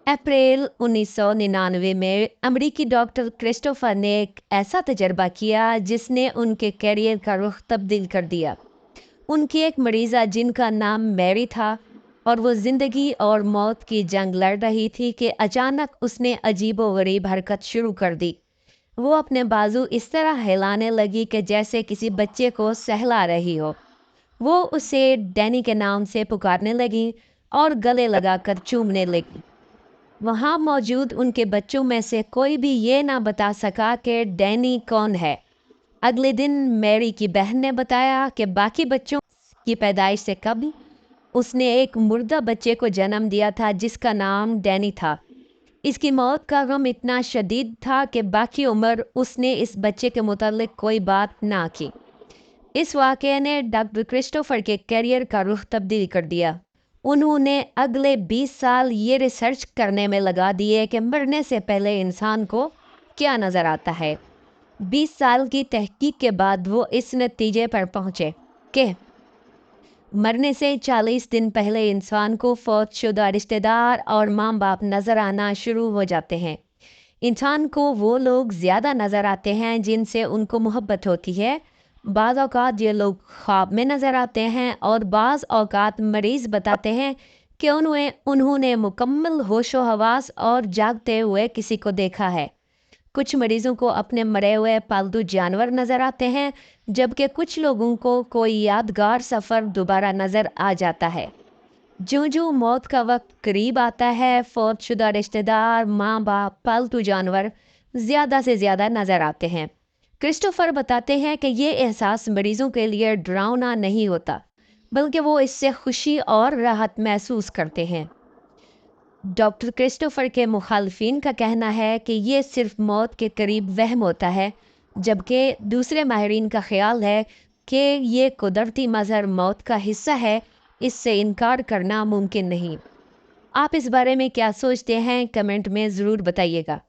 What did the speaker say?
अप्रैल 1999 में अमेरिकी doctor Christopher ने एक ऐसा तजर्बा किया जिसने उनके करियर का रुख तब्दील कर दिया। उनकी एक मरीज़ा जिनका नाम मैरी था और वो ज़िंदगी और मौत की जंग लड़ रही थी कि अचानक उसने अजीबोगरीब हरकत शुरू कर दी। वो अपने बाजू इस तरह हिलाने लगी कि जैसे किसी बच्चे को सहला रही हो। वो उसे डैनी के नाम से पुकारने लगी और गले लगाकर चूमने लगी। वहाँ मौजूद उनके बच्चों में से कोई भी ये ना बता सका कि डैनी कौन है। अगले दिन मैरी की बहन ने बताया कि बाकी बच्चों की पैदाइश से कबल उसने एक मुर्दा बच्चे को जन्म दिया था जिसका नाम डैनी था। इसकी मौत का गम इतना शदीद था कि बाकी उम्र उसने इस बच्चे के मुतालिक कोई बात ना की। इस वाक़ये ने डॉक्टर क्रिस्टोफर के करियर का रुख तब्दील कर दिया। उन्होंने अगले 20 साल ये रिसर्च करने में लगा दिए कि मरने से पहले इंसान को क्या नज़र आता है। 20 साल की तहकीक के बाद वो इस नतीजे पर पहुँचे कि मरने से 40 दिन पहले इंसान को फौतशुदा रिश्तेदार और माँ बाप नज़र आना शुरू हो जाते हैं। इंसान को वो लोग ज़्यादा नज़र आते हैं जिनसे उनको मोहब्बत होती है। बाज़ औक़ात ये लोग ख्वाब में नज़र आते हैं और बाज़ औक़ात मरीज़ बताते हैं कि उन्होंने मुकम्मल होशो हवास और जागते हुए किसी को देखा है। कुछ मरीजों को अपने मरे हुए पालतू जानवर नज़र आते हैं, जबकि कुछ लोगों को कोई यादगार सफ़र दोबारा नज़र आ जाता है। जो मौत का वक्त करीब आता है, फौतशुदा रिश्तेदार, माँ बाप, पालतू जानवर ज़्यादा से ज़्यादा नज़र आते हैं। क्रिस्टोफर बताते हैं कि ये एहसास मरीजों के लिए डरावना नहीं होता, बल्कि वो इससे खुशी और राहत महसूस करते हैं। डॉक्टर क्रिस्टोफर के मुखालफिन का कहना है कि ये सिर्फ मौत के करीब वहम होता है, जबकि दूसरे माहिरीन का ख्याल है कि ये कुदरती मज़हर मौत का हिस्सा है। इससे इनकार करना मुमकिन नहीं। आप इस बारे में क्या सोचते हैं? कमेंट में ज़रूर बताइएगा।